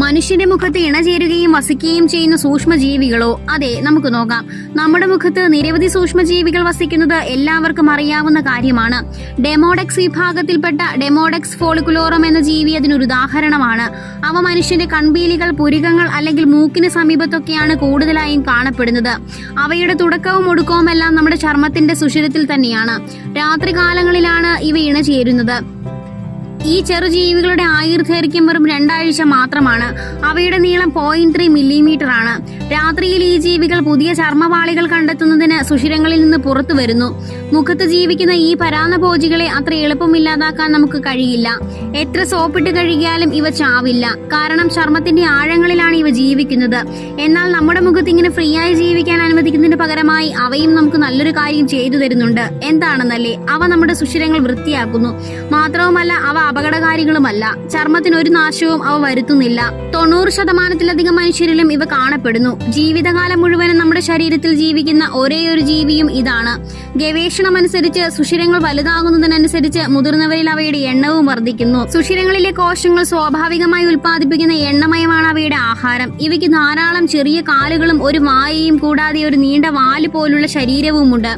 മനുഷ്യന്റെ മുഖത്ത് ഇണചേരുകയും വസിക്കുകയും ചെയ്യുന്ന സൂക്ഷ്മജീവികളോ? അതെ, നമുക്ക് നോക്കാം. നമ്മുടെ മുഖത്ത് നിരവധി സൂക്ഷ്മജീവികൾ വസിക്കുന്നത് എല്ലാവർക്കും അറിയാവുന്ന കാര്യമാണ്. ഡെമോഡെക്സ് വിഭാഗത്തിൽപ്പെട്ട ഡെമോഡെക്സ് ഫോളിക്കുലോറം എന്ന ജീവി അതിനൊരു ഉദാഹരണമാണ്. അവ മനുഷ്യന്റെ കൺപീലികൾ, പുരികങ്ങൾ അല്ലെങ്കിൽ മൂക്കിന് സമീപത്തൊക്കെയാണ് കൂടുതലായും കാണപ്പെടുന്നത്. അവയുടെ തുടക്കവും ഒടുക്കവും എല്ലാം നമ്മുടെ ചർമ്മത്തിന്റെ സുഷിരത്തിൽ തന്നെയാണ്. രാത്രികാലങ്ങളിലാണ് ഇവ ഇണചേരുന്നത്. ഈ ചെറുജീവികളുടെ ആയുർദൈർഘ്യം വെറും 2 ആഴ്ച മാത്രമാണ്. അവയുടെ നീളം 0.3 മില്ലിമീറ്റർ ആണ്. രാത്രിയിൽ ഈ ജീവികൾ പുതിയ ചർമ്മപാളികൾ കണ്ടെത്തുന്നതിന് സുഷിരങ്ങളിൽ നിന്ന് പുറത്തു വരുന്നു. മുഖത്ത് ജീവിക്കുന്ന ഈ പരാന്നഭോജികളെ അത്ര എളുപ്പമില്ലാതാക്കാൻ നമുക്ക് കഴിയില്ല. എത്ര സോപ്പിട്ട് കഴുകിയാലും ഇവ ചാവില്ല. കാരണം ചർമ്മത്തിന്റെ ആഴങ്ങളിലാണ് ഇവ ജീവിക്കുന്നത്. എന്നാൽ നമ്മുടെ മുഖത്ത് ഇങ്ങനെ ഫ്രീ ആയി ജീവിക്കാൻ അനുവദിക്കുന്നതിന് പകരമായി അവയും നമുക്ക് നല്ലൊരു കാര്യം ചെയ്തു തരുന്നുണ്ട്. എന്താണെന്നല്ലേ? അവ നമ്മുടെ സുഷിരങ്ങൾ വൃത്തിയാക്കുന്നു. മാത്രവുമല്ല, അവ അപകടകാരികളുമല്ല. ചർമ്മത്തിന് ഒരു നാശവും അവ വരുത്തുന്നില്ല. 90% മനുഷ്യരിലും ഇവ കാണപ്പെടുന്നു. ജീവിതകാലം മുഴുവനും നമ്മുടെ ശരീരത്തിൽ ജീവിക്കുന്ന ഒരേയൊരു ജീവിയും ഇതാണ്. ഗവേഷണമനുസരിച്ച് സുഷിരങ്ങൾ വലുതാകുന്നതിനനുസരിച്ച് മുതിർന്നവരിൽ അവയുടെ എണ്ണവും വർദ്ധിക്കുന്നു. സുഷിരങ്ങളിലെ കോശങ്ങൾ സ്വാഭാവികമായി ഉൽപ്പാദിപ്പിക്കുന്ന എണ്ണമയമാണ് അവയുടെ ആഹാരം. ഇവയ്ക്ക് ധാരാളം ചെറിയ കാലുകളും ഒരു വായയും കൂടാതെ ഒരു നീണ്ട വാല് പോലുള്ള ശരീരവുമുണ്ട്.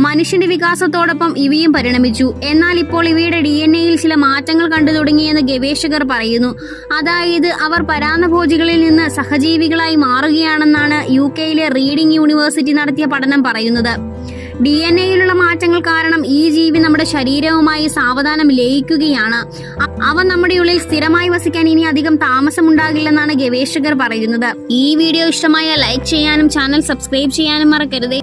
മനുഷ്യന്റെ വികാസത്തോടൊപ്പം ഇവയും പരിണമിച്ചു. എന്നാൽ ഇപ്പോൾ ഇവയുടെ DNA-യിൽ ചില മാറ്റങ്ങൾ കണ്ടു തുടങ്ങിയെന്ന് ഗവേഷകർ പറയുന്നു. അതായത് അവർ പരാന്നഭോജികളിൽ നിന്ന് സഹജീവികളായി മാറുകയാണെന്നാണ് UK-യിലെ റീഡിംഗ് യൂണിവേഴ്സിറ്റി നടത്തിയ പഠനം പറയുന്നത്. DNA-യിലുള്ള മാറ്റങ്ങൾ കാരണം ഈ ജീവി നമ്മുടെ ശരീരവുമായി സാവധാനം ലയിക്കുകയാണ്. അവ നമ്മുടെ ഉള്ളിൽ സ്ഥിരമായി വസിക്കാൻ ഇനി അധികം താമസമുണ്ടാകില്ലെന്നാണ് ഗവേഷകർ പറയുന്നത്. ഈ വീഡിയോ ഇഷ്ടമായ ലൈക്ക് ചെയ്യാനും ചാനൽ സബ്സ്ക്രൈബ് ചെയ്യാനും മറക്കരുത്.